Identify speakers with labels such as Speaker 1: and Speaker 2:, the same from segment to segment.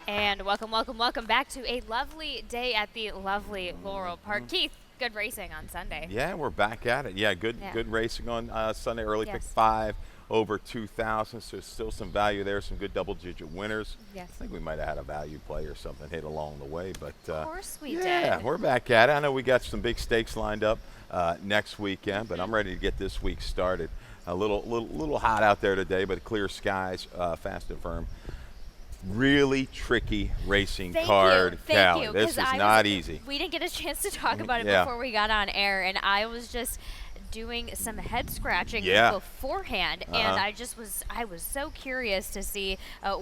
Speaker 1: And welcome back to a lovely day at the lovely Laurel Park. Keith, good racing on Sunday.
Speaker 2: Yeah, we're back at it. Yeah, good
Speaker 1: Yeah.
Speaker 2: good racing on Sunday. Early pick
Speaker 1: Yes.
Speaker 2: 5 over 2,000. So still some value there. Some good double-digit winners.
Speaker 1: Yes.
Speaker 2: I think we might have had a value play or something hit along the way, but
Speaker 1: Of course we
Speaker 2: yeah,
Speaker 1: did.
Speaker 2: we're back at it. I know we got some big stakes lined up next weekend, but I'm ready to get this week started. A little hot out there today, but clear skies, fast and firm. Really tricky racing card,
Speaker 1: Thank
Speaker 2: Callie.
Speaker 1: you.
Speaker 2: This
Speaker 1: 'Cause
Speaker 2: is
Speaker 1: I
Speaker 2: not
Speaker 1: was,
Speaker 2: easy.
Speaker 1: We didn't get a chance to talk about it
Speaker 2: Yeah.
Speaker 1: before we got on air, and I was just doing some head scratching
Speaker 2: Yeah.
Speaker 1: beforehand, and I was so curious to see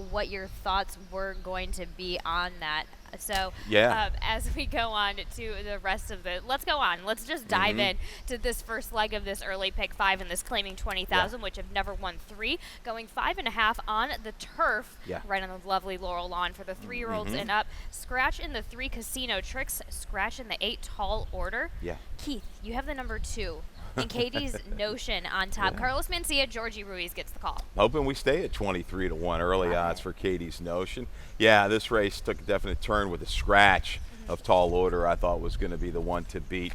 Speaker 1: what your thoughts were going to be on that. So
Speaker 2: Yeah.
Speaker 1: as we go on to the rest of let's go on. Let's just dive in to this first leg of this early pick 5 and this claiming 20,000, which have never won 3, going 5.5 on the turf,
Speaker 2: Yeah.
Speaker 1: right on the lovely Laurel lawn for the 3-year-olds and up. Scratch in the 3 casino tricks, scratch in the 8 tall order.
Speaker 2: Yeah.
Speaker 1: Keith, you have the number 2. And Katie's Notion on top.
Speaker 2: Yeah.
Speaker 1: Carlos Mencia, Georgie Ruiz gets the call.
Speaker 2: Hoping we stay at 23 to 1 early
Speaker 1: Okay.
Speaker 2: odds for Katie's Notion. Yeah, this race took a definite turn with a scratch of tall order. I thought was going to be the one to beat.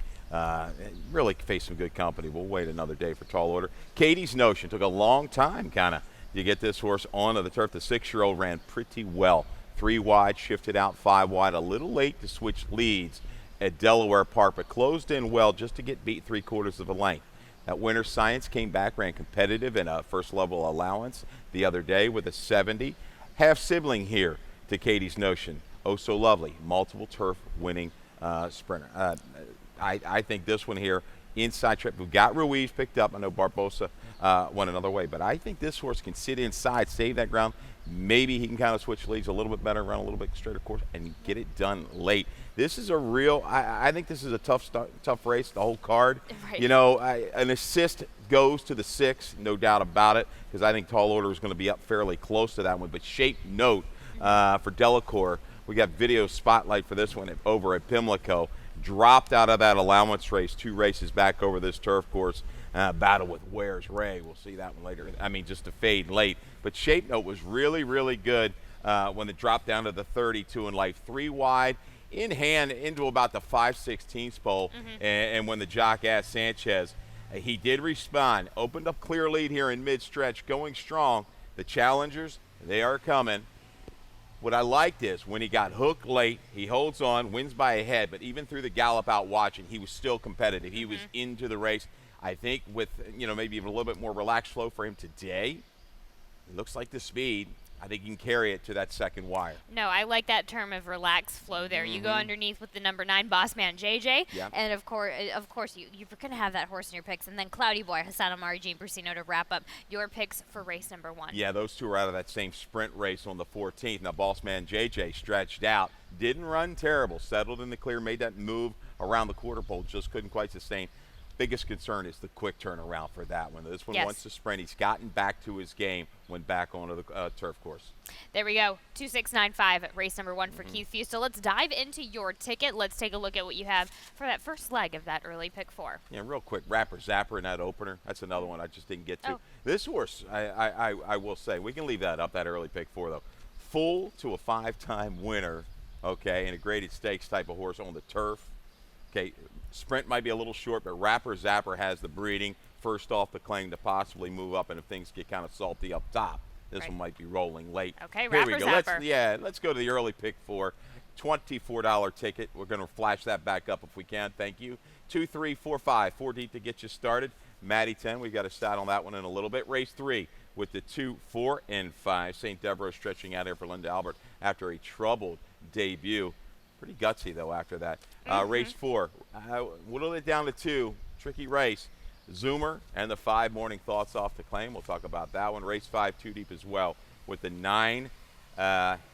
Speaker 2: Really faced some good company. We'll wait another day for tall order. Katie's Notion took a long time kind of to get this horse onto the turf. The 6-year-old ran pretty well. 3 wide, shifted out 5 wide. A little late to switch leads at Delaware Park, but closed in well just to get beat 3/4 of a length. That winner Science came back, ran competitive in a first level allowance the other day with a 70. Half sibling here to Katie's Notion. Oh, so lovely. Multiple turf winning sprinter. I think this one here, inside trip. We've got Ruiz picked up. I know Barbosa went another way, but I think this horse can sit inside, save that ground. Maybe he can kind of switch leads a little bit better, run a little bit straighter course, and get it done late. This is a real. I think this is a tough race. The whole card.
Speaker 1: Right.
Speaker 2: You know, an assist goes to the 6, no doubt about it, because I think tall order is going to be up fairly close to that one. But shape note for Delacour. We got video spotlight for this one over at Pimlico. Dropped out of that allowance race 2 races back over this turf course. Battle with Where's Ray. We'll see that one later. I mean, just a fade late. But shape note was really, really good when it dropped down to the 32 and life. 3 wide, in hand into about the 5/16 pole. And when the jock asked Sanchez, he did respond. Opened up clear lead here in mid-stretch, going strong. The challengers, they are coming. What I liked is when he got hooked late, he holds on, wins by a head, but even through the gallop out watching, he was still competitive. He was into the race. I think with, maybe even a little bit more relaxed flow for him today, it looks like the speed. I think he can carry it to that second wire.
Speaker 1: No, I like that term of relaxed flow there. You go underneath with the number 9 boss man JJ,
Speaker 2: Yeah.
Speaker 1: and of course, you're going to have that horse in your picks, and then Cloudy Boy, Hassan Amari, Jean Brusino to wrap up your picks for race number 1.
Speaker 2: Yeah, those two are out of that same sprint race on the 14th. Now, boss man JJ stretched out, didn't run terrible, settled in the clear, made that move around the quarter pole, just couldn't quite sustain. Biggest concern is the quick turnaround for that one. This one
Speaker 1: Yes.
Speaker 2: wants to sprint. He's gotten back to his game, went back onto the turf course.
Speaker 1: There we go. 2695 at race number 1 for Keith Few. So let's dive into your ticket. Let's take a look at what you have for that first leg of that early pick 4.
Speaker 2: Yeah, real quick, Rapper Zapper in that opener. That's another one I just didn't get to.
Speaker 1: Oh.
Speaker 2: This horse, I will say, we can leave that up, that early pick 4, though. Full to a 5-time winner, okay, and a graded stakes type of horse on the turf. Okay, sprint might be a little short, but Rapper Zapper has the breeding. First off the claim to possibly move up, and if things get kind of salty up top, this
Speaker 1: Right.
Speaker 2: one might be rolling late.
Speaker 1: Okay,
Speaker 2: Here
Speaker 1: Rapper
Speaker 2: we go.
Speaker 1: Zapper.
Speaker 2: Let's go to the early pick 4. $24 ticket. We're going to flash that back up if we can. Thank you. 2, 3, 4, 5. 4 deep to get you started. Maddie 10. We've got to start on that one in a little bit. Race 3 with the 2, 4, and 5. St. Deborah stretching out here for Linda Albert after a troubled debut. Pretty gutsy, though, after that. Race 4. Whittled it down to 2. Tricky race. Zoomer and the 5 Morning Thoughts off the claim. We'll talk about that one. Race 5, 2 deep as well. With the 9,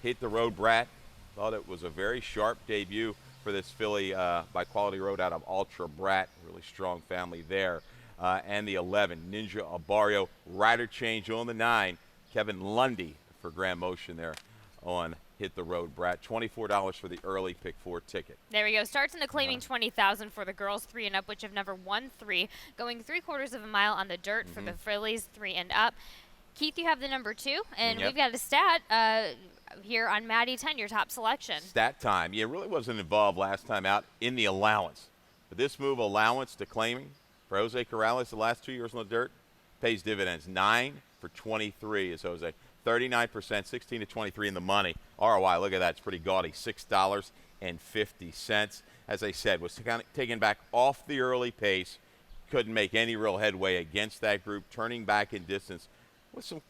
Speaker 2: Hit the Road Brat. Thought it was a very sharp debut for this filly by Quality Road out of Ultra Brat. Really strong family there. And the 11, Ninja Abario. Rider change on the 9. Kevin Lundy for Grand Motion there on Hit the Road Brat. $24 for the early pick 4 ticket.
Speaker 1: There we go. Starts in the claiming 20,000 for the girls 3 and up, which have never won 3. Going 3/4 of a mile on the dirt for the fillies 3 and up. Keith, you have the number 2, and
Speaker 2: Yep.
Speaker 1: we've got a stat. here on Maddie 10, your top selection.
Speaker 2: Stat time. Yeah, really wasn't involved last time out in the allowance. But this move, allowance to claiming for Jose Corrales the last 2 years on the dirt, pays dividends. 9 for 23 is Jose. 39%, 16 to 23 in the money. ROI, look at that. It's pretty gaudy. $6.50. As I said, was kind of taken back off the early pace. Couldn't make any real headway against that group. Turning back in distance with a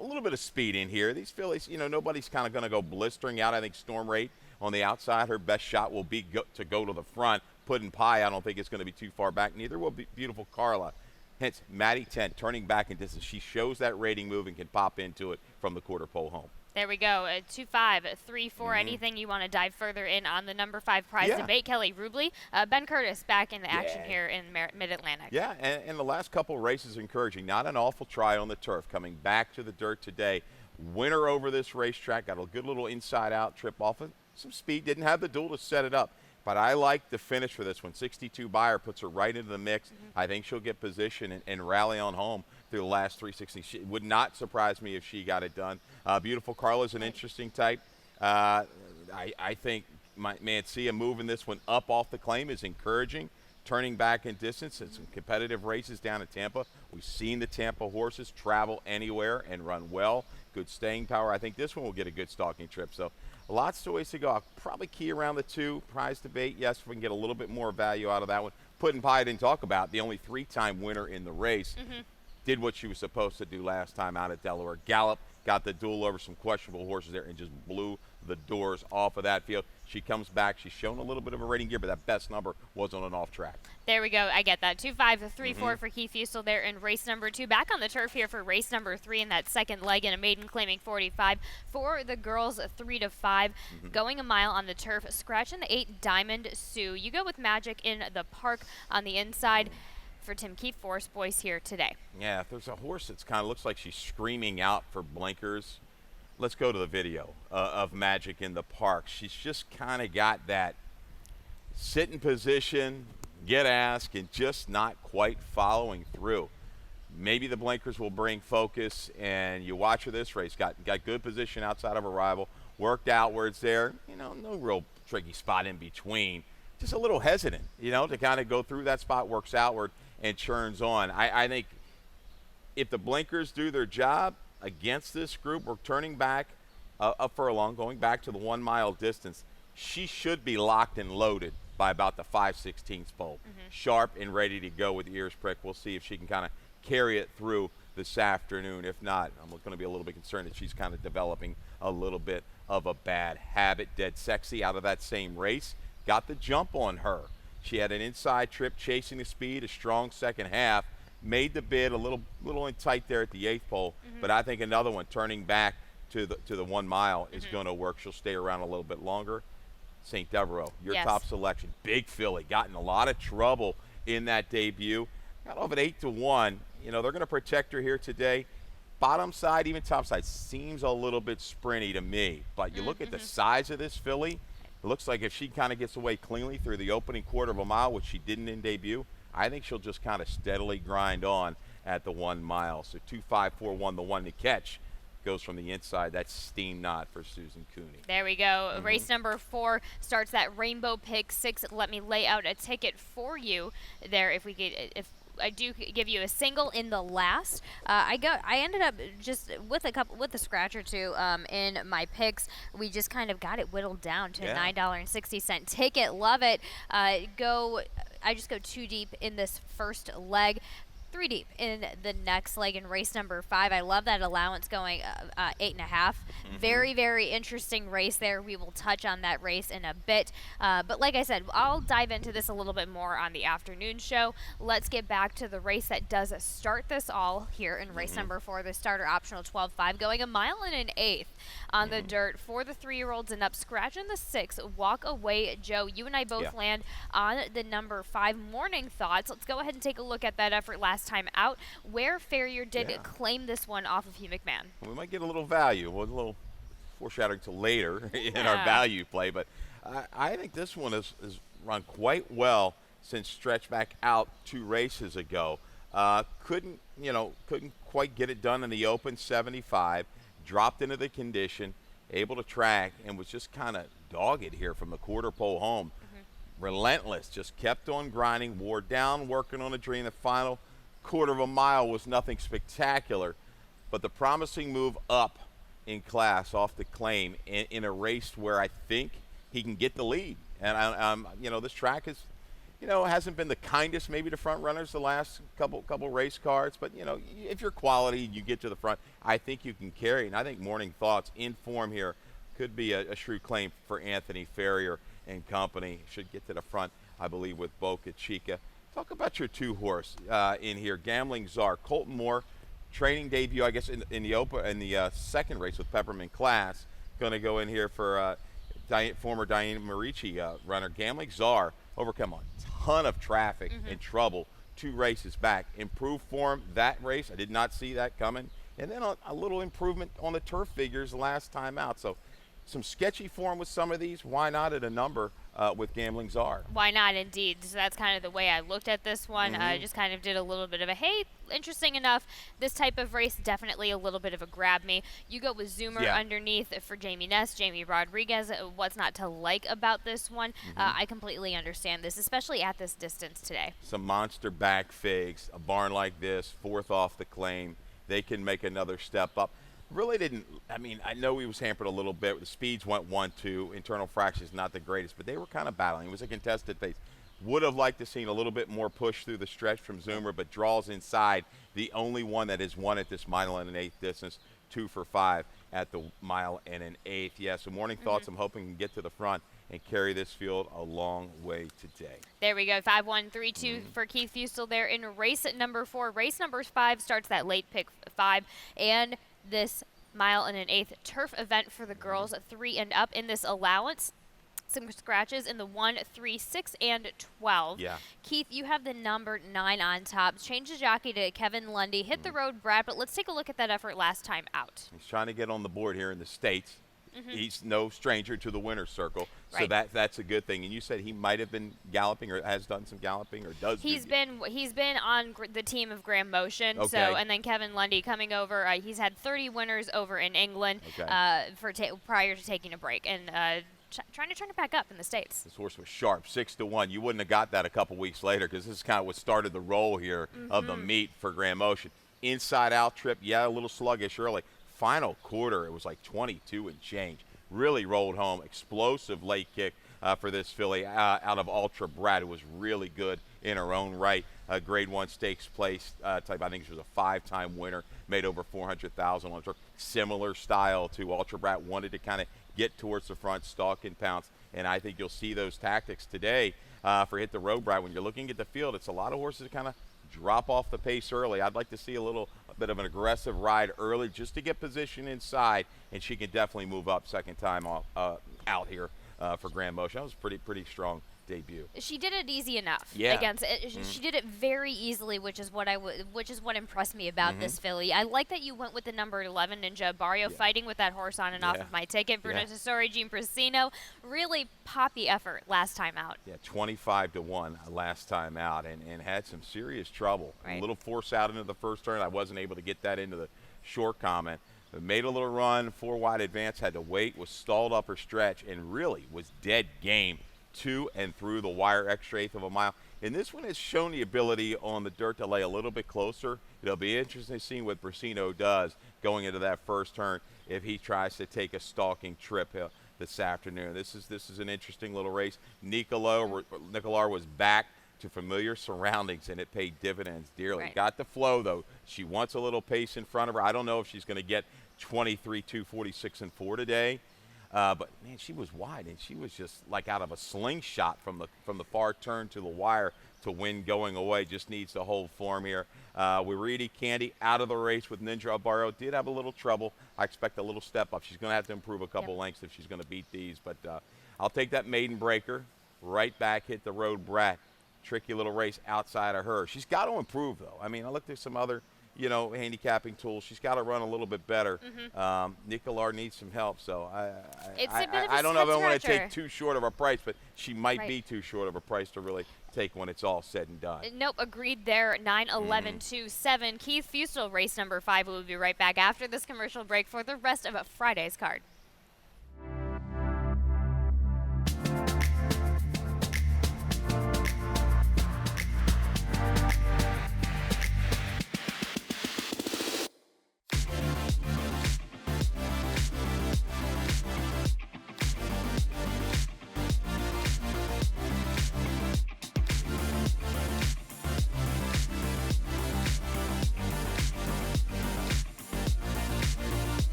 Speaker 2: little bit of speed in here. These fillies, nobody's kind of going to go blistering out. I think Storm Rate on the outside, her best shot will be to go to the front. Puddin' Pie, I don't think it's going to be too far back. Neither will be Beautiful Carla. Hence, Maddie 10 turning back in distance. She shows that rating move and can pop into it from the quarter pole home.
Speaker 1: There we go. 2-5, 3-4. Anything you want to dive further in on the number 5 prize debate? Kelly Rubley, Ben Curtis back in the action here in Mid-Atlantic.
Speaker 2: Yeah, and the last couple races encouraging. Not an awful try on the turf. Coming back to the dirt today. Winner over this racetrack. Got a good little inside-out trip off of some speed. Didn't have the duel to set it up. But I like the finish for this one. 62 Buyer puts her right into the mix. I think she'll get position and rally on home through the last 360. It would not surprise me if she got it done. Beautiful Carla's an interesting type. I think Mancia moving this one up off the claim is encouraging. Turning back in distance in some competitive races down in Tampa. We've seen the Tampa horses travel anywhere and run well. Good staying power. I think this one will get a good stalking trip. So lots of ways to go. I'll probably key around the 2 prize debate. Yes, if we can get a little bit more value out of that one. Puddin' Pie I didn't talk about. The only 3-time winner in the race. Did what she was supposed to do last time out at Delaware. Gallop, got the duel over some questionable horses there and just blew the doors off of that field. She comes back. She's shown a little bit of a rating gear, but that best number was on an off track.
Speaker 1: There we go. I get that. 2-5, 3-4 for Keith Fusel there in race number 2. Back on the turf here for race number 3 in that second leg and a maiden claiming 45. For the girls, 3-5. Going a mile on the turf. Scratching the 8 Diamond Sue. You go with Magic in the Park on the inside. For Tim Keefe, Forest Boys here today.
Speaker 2: Yeah, if there's a horse that's kind of looks like she's screaming out for blinkers, let's go to the video of Magic in the Park. She's just kind of got that sit in position, get asked, and just not quite following through. Maybe the blinkers will bring focus, and you watch her this race. Got good position outside of her rival, worked outwards there. No real tricky spot in between. Just a little hesitant, to kind of go through that spot, works outward, and churns on. I think if the blinkers do their job against this group, we're turning back a furlong, going back to the 1 mile distance. She should be locked and loaded by about the 5/16 pole. Sharp and ready to go with ears pricked. We'll see if she can kind of carry it through this afternoon. If not, I'm going to be a little bit concerned that she's kind of developing a little bit of a bad habit. Dead Sexy out of that same race. Got the jump on her. She had an inside trip chasing the speed, a strong second half, made the bid a little in tight there at the 8th pole, but I think another one turning back to the 1 mile is going to work. She'll stay around a little bit longer. St. Devereaux, your top selection. Big filly, got in a lot of trouble in that debut. Got off at 8-1. They're going to protect her here today. Bottom side, even top side, seems a little bit sprinty to me, but you look at the size of this filly. It looks like if she kind of gets away cleanly through the opening quarter of a mile, which she didn't in debut, I think she'll just kind of steadily grind on at the 1 mile. So 2-5-4-1, the one to catch, goes from the inside. That's Steam Knot for Susan Cooney.
Speaker 1: There we go. Race number 4 starts that Rainbow Pick 6. Let me lay out a ticket for you there if I do give you a single in the last. I ended up just with a scratch or two in my picks. We just kind of got it whittled down to a $9.60 ticket. Love it. I just go 2 deep in this first leg. 3 deep in the next leg in race number 5. I love that allowance going 8.5. Very, very interesting race there. We will touch on that race in a bit. But like I said, I'll dive into this a little bit more on the afternoon show. Let's get back to the race that does start this all here in race number 4, the starter optional 12.5, going a mile and an eighth on the dirt for the 3-year-olds and up. Scratching the 6, Walk Away Joe. You and I both land on the number 5. Morning Thoughts. Let's go ahead and take a look at that effort last time out, where Farrier did claim this one off of Hugh McMahon.
Speaker 2: We might get a little value, a little foreshadowing to later in our value play, but I think this one is run quite well since stretched back out 2 races ago. Couldn't quite get it done in the open 75, dropped into the condition, able to track and was just kind of dogged here from the quarter pole home. Relentless, just kept on grinding, wore down, working on a dream. The final quarter of a mile was nothing spectacular, but the promising move up in class off the claim in a race where I think he can get the lead. And this track is, hasn't been the kindest maybe to front runners the last couple race cards, but if you're quality, you get to the front. I think you can carry, and I think Morning Thoughts in form here could be a shrewd claim for Anthony Ferrier and company. Should get to the front, I believe, with Boca Chica. Talk about your two horse in here, Gambling Czar, Colton Moore, training debut, I guess, in the second race with Peppermint Class. Going to go in here for former Diane Marici runner. Gambling Czar overcome a ton of traffic and trouble 2 races back. Improved form that race. I did not see that coming. And then a little improvement on the turf figures last time out. So some sketchy form with some of these. Why not at a number with Gambling Czar?
Speaker 1: Why not, indeed? So that's kind of the way I looked at this one. I just kind of did a little bit of a, hey, interesting enough. This type of race, definitely a little bit of a grab me. You go with Zoomer underneath for Jamie Ness, Jamie Rodriguez. What's not to like about this one? I completely understand this, especially at this distance today.
Speaker 2: Some monster back figs, a barn like this, 4th off the claim. They can make another step up. Really didn't, I know he was hampered a little bit. The speeds went 1-2. Internal fractions not the greatest, but they were kind of battling. It was a contested pace. Would have liked to seen a little bit more push through the stretch from Zoomer, but draws inside. The only one that has won at this 1 1/8 distance, 2 for 5 at the 1 1/8. Yeah, so Morning Thoughts, I'm hoping can get to the front and carry this field a long way today.
Speaker 1: There we go, 5-1-3-2 for Keith Fustel there in race number 4. Race number 5 starts that late pick 5, and this 1 1/8 turf event for the girls 3 and up in this allowance. Some scratches in the 1, 3, 6, and 12.
Speaker 2: Yeah.
Speaker 1: Keith, you have the number 9 on top. Change the jockey to Kevin Lundy. Hit the road, Brad, but let's take a look at that effort last time out.
Speaker 2: He's trying to get on the board here in the States. He's no stranger to the winner's circle, so
Speaker 1: Right.
Speaker 2: that's a good thing. And you said he might have been galloping or has done some galloping or does.
Speaker 1: He's been on the team of Graham Motion.
Speaker 2: Okay.
Speaker 1: So, and then Kevin Lundy coming over. He's had 30 winners over in England prior to taking a break and trying to turn it back up in the States.
Speaker 2: This horse was sharp, 6-1. You wouldn't have got that a couple weeks later because this is kind of what started the roll here of the meet for Graham Motion. Inside out trip, a little sluggish early. Final quarter, it was like 22 and change. Really rolled home. Explosive late kick for this filly out of Ultra Brat, who was really good in her own right. Grade 1 stakes place type. I think she was a 5-time winner. Made over $400,000 on turf. Similar style to Ultra Brat. Wanted to kind of get towards the front, stalk and pounce. And I think you'll see those tactics today for Hit the Road Brat. When you're looking at the field, it's a lot of horses that kind of drop off the pace early. I'd like to see a bit of an aggressive ride early just to get position inside, and she can definitely move up second time out here for Graham Motion. That was pretty strong debut.
Speaker 1: She did it easy enough.
Speaker 2: Yeah.
Speaker 1: Against she did it very easily, which is what impressed me about this filly. I like that you went with the number 11 Ninja Barrio, fighting with that horse on and off of my ticket. Bruno Tessori, Gene Priscino, really poppy effort last time out.
Speaker 2: Yeah, 25-1 last time out, and had some serious trouble.
Speaker 1: Right.
Speaker 2: A little force out into the first turn. I wasn't able to get that into the short comment. But made a little run, 4 wide advance, had to wait, was stalled up her stretch, and really was dead game to and through the wire, extra eighth of a mile. And this one has shown the ability on the dirt to lay a little bit closer. It'll be interesting to see what Brasino does going into that first turn if he tries to take a stalking trip this afternoon. This is an interesting little race. Nicolar was back to familiar surroundings, and it paid dividends dearly.
Speaker 1: Right.
Speaker 2: Got the flow, though. She wants a little pace in front of her. I don't know if she's going to get 23, 2, 46, and 4 today. But man, she was wide, and she was just like out of a slingshot from the far turn to the wire to win going away. Just needs to hold form here. Wiridi Candy out of the race with Ninja Barrio. Did have a little trouble. I expect a little step up. She's going to have to improve a couple lengths if she's going to beat these. But I'll take that maiden breaker. Right back, Hit the Road Brat. Tricky little race outside of her. She's got to improve, though. I mean, I looked at some other handicapping tools. She's got to run a little bit better. Nicolar needs some help, so I don't know if I want to take too short of a price, but she might be too short of a price to really take when it's all said and done.
Speaker 1: Nope, agreed there. 9-11-2-7. Keith Fustel, race number 5. We'll be right back after this commercial break for the rest of Friday's card.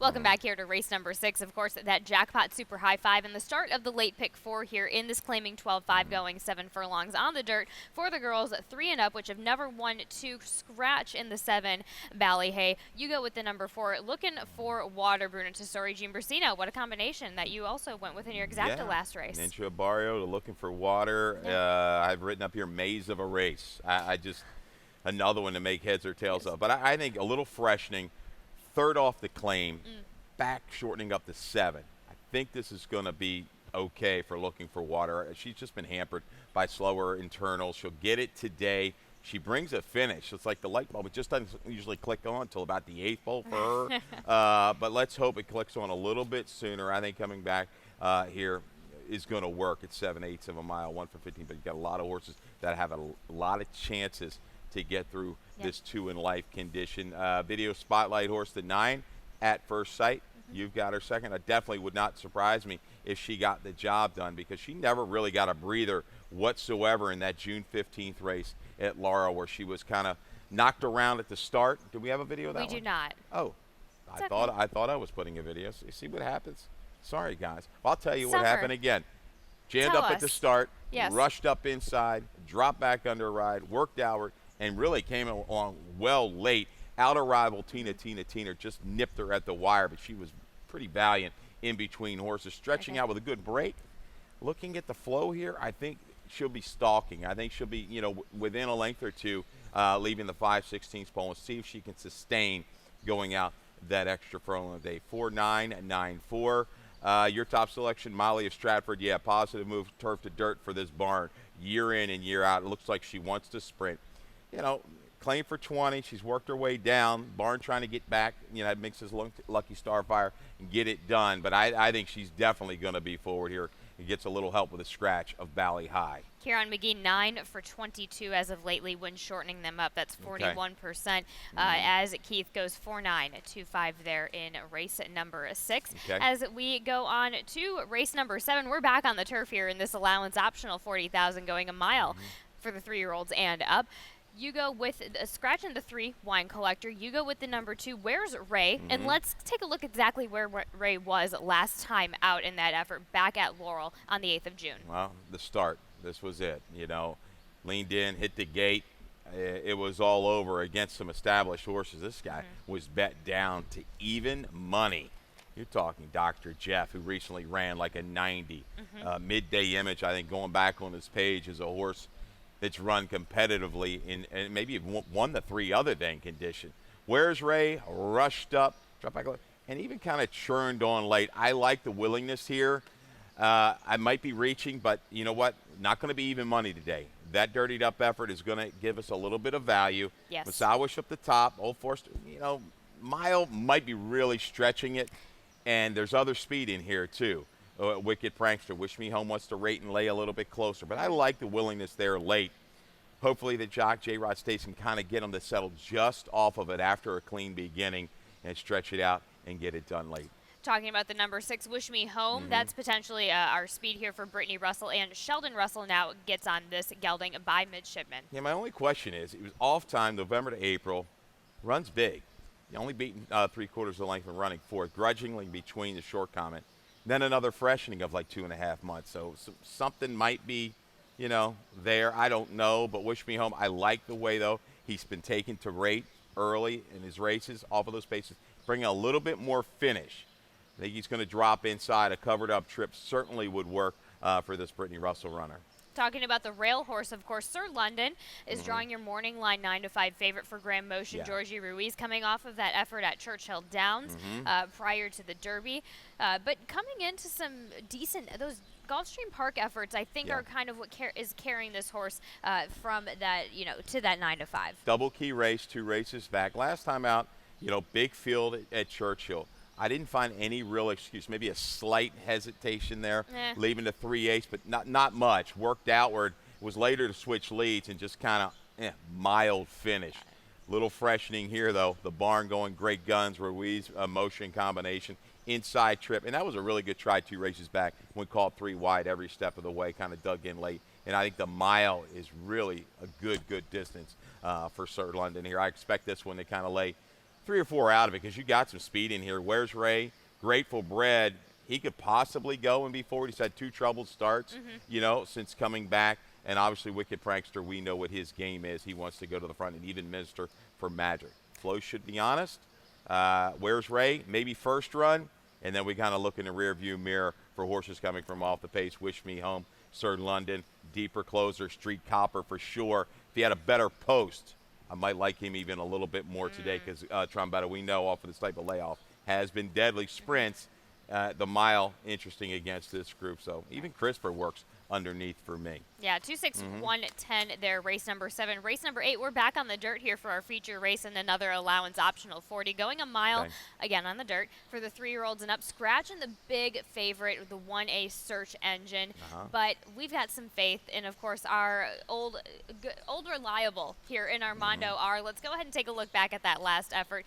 Speaker 1: Welcome back here to race number 6. Of course, that jackpot super high 5 and the start of the late pick 4 here in this claiming 12-5 going 7 furlongs on the dirt for the girls 3 and up, which have never won to scratch in the 7 Ballyhay. You go with the number 4, looking for water, Bruno Tessori, Jean Brasino. What a combination that you also went with in your exacta last race.
Speaker 2: Ninja Barrio to looking for water.
Speaker 1: Yeah.
Speaker 2: I've written up here maze of a race. I just another one to make heads or tails of. But I think a little freshening. Third off the claim, back shortening up to 7. I think this is going to be okay for looking for water. She's just been hampered by slower internals. She'll get it today. She brings a finish. It's like the light bulb. It just doesn't usually click on until about the 8th hole for her. But let's hope it clicks on a little bit sooner. I think coming back here is going to work at 7/8 of a mile, 1 for 15. But you've got a lot of horses that have a lot of chances to get through this 2-in-life condition. Video spotlight horse to 9 at first sight. You've got her second. It definitely would not surprise me if she got the job done because she never really got a breather whatsoever in that June 15th race at Laurel where she was kind of knocked around at the start. Do we have a video of that
Speaker 1: We do not.
Speaker 2: Oh, I thought I was putting a video. So you see what happens? Sorry, guys. Well, I'll tell you what happened again. Jammed
Speaker 1: Tell
Speaker 2: up
Speaker 1: us.
Speaker 2: at the start,
Speaker 1: Yes.
Speaker 2: rushed up inside, dropped back under a ride, worked outward, and really came along well late. Outer rival Tina just nipped her at the wire, but she was pretty valiant in between horses, stretching out with a good break. Looking at the flow here, I think she'll be stalking. I think she'll be, within a length or two, leaving the 5/16 pole and see if she can sustain going out that extra furlong of the day. 4-9 and 9-4. Your top selection, Molly of Stratford. Yeah, positive move, turf to dirt for this barn year in and year out. It looks like she wants to sprint. Claim for 20. She's worked her way down. Barn trying to get back. It makes his lucky Starfire and get it done. But I think she's definitely going to be forward here. He gets a little help with a scratch of Bally High.
Speaker 1: Kieran McGee, 9 for 22 as of lately when shortening them up. That's 41%. As Keith goes 4-9, 2-5 there in race number 6.
Speaker 2: Okay.
Speaker 1: As we go on to race number 7, we're back on the turf here in this allowance optional 40,000 going a mile for the 3-year-olds and up. You go with scratching the 3 Wine Collector. You go with the number 2 Where's Ray? And let's take a look exactly where Ray was last time out in that effort back at Laurel on the 8th of June.
Speaker 2: Well, the start. This was it. Leaned in, hit the gate. It was all over against some established horses. This guy was bet down to even money. You're talking Dr. Jeff, who recently ran like a 90. Midday Image, I think, going back on his page, is a horse that's run competitively and maybe won the 3 other than condition. Where's Ray? Rushed up, dropped back, and even kind of churned on late. I like the willingness here. I might be reaching, but you know what? Not going to be even money today. That dirtied up effort is going to give us a little bit of value.
Speaker 1: Yes.
Speaker 2: Masawish up the top. Old Forster, Mile might be really stretching it, and there's other speed in here too. Wicked Prankster, Wish Me Home wants to rate and lay a little bit closer, but I like the willingness there late. Hopefully the jock, J-Rod States, can kind of get him to settle just off of it after a clean beginning and stretch it out and get it done late.
Speaker 1: Talking about the number 6, Wish Me Home, that's potentially our speed here for Brittany Russell, and Sheldon Russell now gets on this gelding by midshipman.
Speaker 2: Yeah, my only question is, it was off time, November to April, runs big. You only beaten 3/4 of the length and running 4th, grudgingly between the short comment. Then another freshening of like 2.5 months. So something might be, there. I don't know. But Wish Me Home, I like the way, though, he's been taken to rate early in his races off of those paces, bringing a little bit more finish. I think he's going to drop inside. A covered-up trip certainly would work for this Brittany Russell runner.
Speaker 1: Talking about the rail horse, of course, Sir London is drawing your morning line 9-5 favorite for Grand Motion. Georgie Ruiz coming off of that effort at Churchill Downs prior to the Derby. But coming into some those Gulfstream Park efforts, I think, are kind of what is carrying this horse from that, to that 9-5.
Speaker 2: Double key race, 2 races back. Last time out, big field at Churchill. I didn't find any real excuse. Maybe a slight hesitation there, leaving the 3/8, but not much. Worked outward. Was later to switch leads and just kind of mild finish. Little freshening here, though. The barn going great guns. Ruiz motion combination. Inside trip. And that was a really good try 2 races back when called 3 wide every step of the way. Kind of dug in late. And I think the mile is really a good distance for Sir London here. I expect this one to kind of lay 3 or 4 out of it because you got some speed in here. Where's Ray? Grateful Bread. He could possibly go and be forward. He's had 2 troubled starts, since coming back. And obviously, Wicked Prankster, we know what his game is. He wants to go to the front and even minister for magic. Flo should be honest. Where's Ray? Maybe first run. And then we kind of look in the rear view mirror for horses coming from off the pace. Wish Me Home, Sir London, Deeper Closer, Street Copper for sure. If he had a better post, I might like him even a little bit more today because Trombetta, we know off of this type of layoff, has been deadly. Sprints, the mile, interesting against this group. So even Christopher works underneath for me.
Speaker 1: Yeah, 26110 there, race number 7. Race number 8, we're back on the dirt here for our feature race and another allowance optional 40. Going a mile, again on the dirt, for the 3-year-olds and up. Scratching the big favorite, the 1A Search Engine. But we've got some faith in, of course, our old reliable here in Armando R. Let's go ahead and take a look back at that last effort.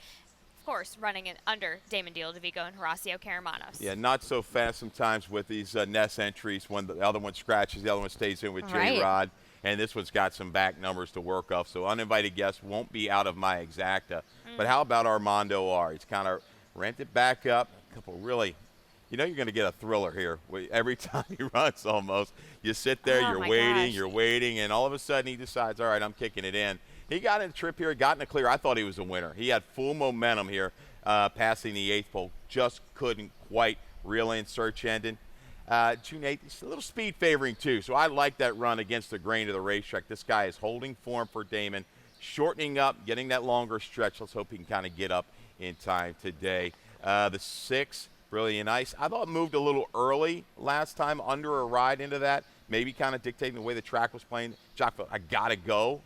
Speaker 1: Of course, running it under Damon Deal DeVico and Horacio Caramanos.
Speaker 2: Yeah, not so fast sometimes with these Ness entries. When the other one scratches, the other one stays in with J-Rod. And this one's got some back numbers to work off. So uninvited guests won't be out of my exacta. But how about Armando R? He's kind of rented back up. A couple really, you're going to get a thriller here. Every time he runs almost. You sit there, you're waiting, and all of a sudden he decides, all right, I'm kicking it in. He got in a trip here, got in a clear. I thought he was a winner. He had full momentum here, passing the 8th pole. Just couldn't quite reel in Search Engine. June 8th, he's a little speed favoring too, so I like that run against the grain of the racetrack. This guy is holding form for Damon, shortening up, getting that longer stretch. Let's hope he can kind of get up in time today. The 6, Brilliant Ice. I thought it moved a little early last time, under a ride into that, maybe kind of dictating the way the track was playing. Jock felt, I got to go.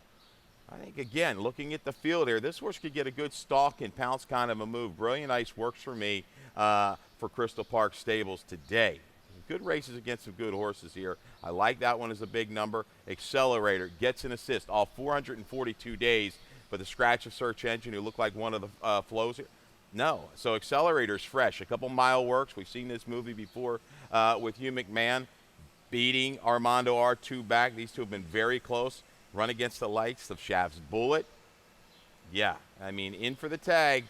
Speaker 2: I think, again, looking at the field here, this horse could get a good stalk and pounce kind of a move. Brilliant Ice works for me for Crystal Park Stables today. Good races against some good horses here. I like that one as a big number. Accelerator gets an assist all 442 days, but the scratch of Search Engine, who looked like one of the flows here. No. So Accelerator's fresh. A couple mile works. We've seen this movie before with Hugh McMahon beating Armando R2 back. These two have been very close. Run against the likes of Shav's Bullet. Yeah, I mean, in for the tag,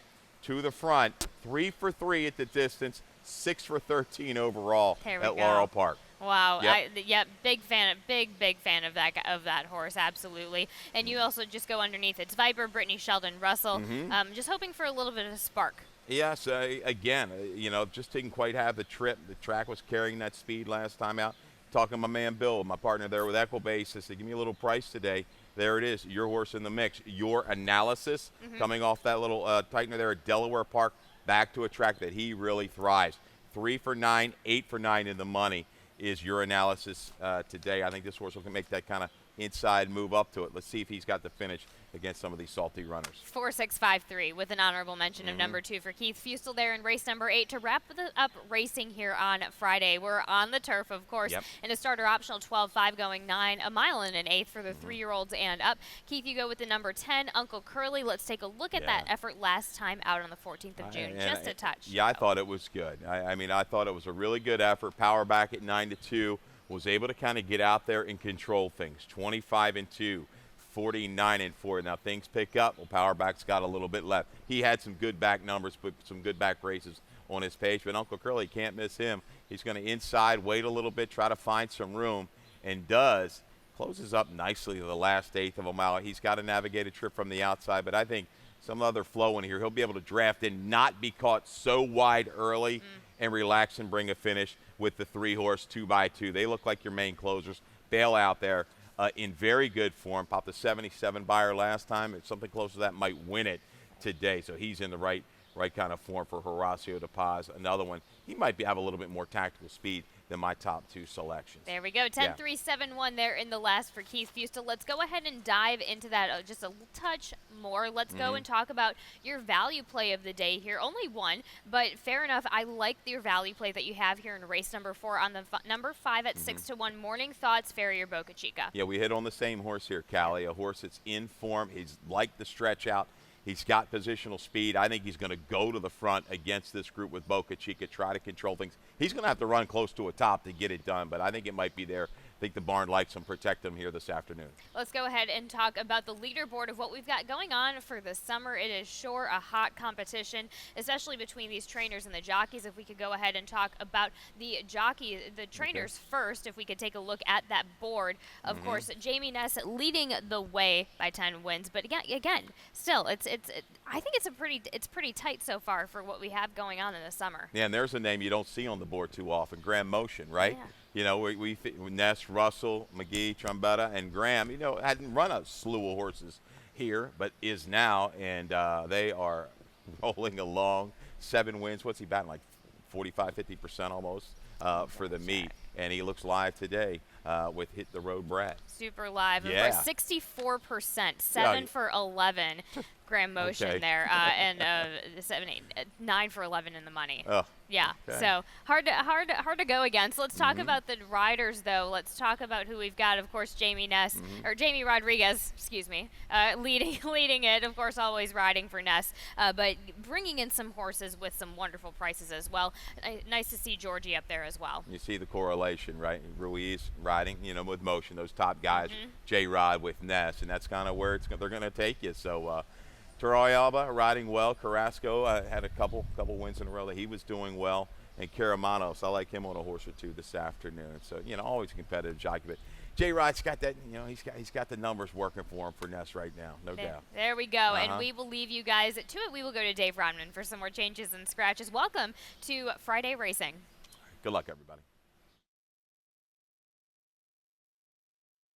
Speaker 2: to the front, 3 for 3 at the distance, 6 for 13 overall at Laurel Park.
Speaker 1: Wow. Big fan of that horse, absolutely. And you also just go underneath. It's Viper, Brittany Sheldon, Russell. Just hoping for a little bit of a spark.
Speaker 2: Yes, again, just didn't quite have the trip. The track was carrying that speed last time out. Talking to my man Bill, my partner there with Equibase, I said, give me a little price today. There it is, your horse in the mix. Your analysis coming off that little tightener there at Delaware Park, back to a track that he really thrives. 3 for 9, 8 for 9 in the money is your analysis today. I think this horse will make that kind of inside move up to it. Let's see if he's got the finish against some of these salty runners.
Speaker 1: 4-6-5-3 with an honorable mention of number 2 for Keith Fustel there in race number 8 to wrap up racing here on Friday. We're on the turf, of course, in a starter optional 12-5 going 9, a mile and an eighth for the 3-year-olds and up. Keith, you go with the number 10, Uncle Curly. Let's take a look at that effort last time out on the 14th of June. Just a touch.
Speaker 2: Yeah, I thought it was good. I mean, I thought it was a really good effort. Power back at 9-2. Was able to kind of get out there and control things. 25-2, 49-4. Now things pick up. Well, Powerback's got a little bit left. He had some good back numbers, but some good back races on his page. But Uncle Curly, can't miss him. He's going to inside, wait a little bit, try to find some room, and does. Closes up nicely to the last eighth of a mile. He's got to navigate a trip from the outside, but I think some other flow in here. He'll be able to draft in, not be caught so wide early, and relax and bring a finish with the 3-horse 2x2. They look like your main closers. Bail out there in very good form. Popped a 77 buyer last time. If something close to that might win it today. So he's in the right kind of form for Horacio de Paz. Another one. He might have a little bit more tactical speed than my top 2 selections.
Speaker 1: There we go. 10-3-7-1 there in the last for Keith Fustel. Let's go ahead and dive into that just a touch more. Let's go and talk about your value play of the day here. Only one, but fair enough. I like your value play that you have here in race number 4 on the number 5 at 6-1. Morning Thoughts, Farrier Boca Chica.
Speaker 2: Yeah, we hit on the same horse here, Callie. A horse that's in form. He's like the stretch out. He's got positional speed. I think he's going to go to the front against this group with Boca Chica, try to control things. He's going to have to run close to a top to get it done, but I think it might be there think the barn likes them, protect them here this afternoon.
Speaker 1: Let's go ahead and talk about the leaderboard of what we've got going on for the summer. It is sure a hot competition, especially between these trainers and the jockeys. If we could go ahead and talk about the trainers first, if we could take a look at that board. Of course, Jamie Ness leading the way by 10 wins, but again, still, I think it's pretty tight so far for what we have going on in the summer.
Speaker 2: Yeah, and there's a name you don't see on the board too often, Graham Motion, right?
Speaker 1: Yeah.
Speaker 2: You know, Ness, Russell, McGee, Trombetta, and Graham, hadn't run a slew of horses here, but is now, and they are rolling along. 7 wins. What's he batting, like 45, 50% almost for the meet? And he looks live today with Hit the Road Brad.
Speaker 1: Super live.
Speaker 2: Yeah.
Speaker 1: 64%, 7 for 11. Graham Motion there, and 9 for 11 in the money.
Speaker 2: Oh,
Speaker 1: yeah,
Speaker 2: okay.
Speaker 1: So hard to go against. Let's talk about the riders, though. Let's talk about who we've got. Of course, Jamie Ness or Jamie Rodriguez, excuse me, leading it. Of course, always riding for Ness, but bringing in some horses with some wonderful prices as well. Nice to see Georgie up there as well.
Speaker 2: You see the correlation, right? Ruiz riding, with Motion. Those top guys, J-Rod with Ness, and that's kind of where they're going to take you. So. Alba riding well. Carrasco had a couple wins in a row that he was doing well. And Caramanos, I like him on a horse or two this afternoon. So, always a competitive jockey. But J-Rod's got that, he's got the numbers working for him for Ness right now, no doubt.
Speaker 1: There we go. And we will leave you guys to it. We will go to Dave Rodman for some more changes and scratches. Welcome to Friday Racing.
Speaker 2: Good luck, everybody.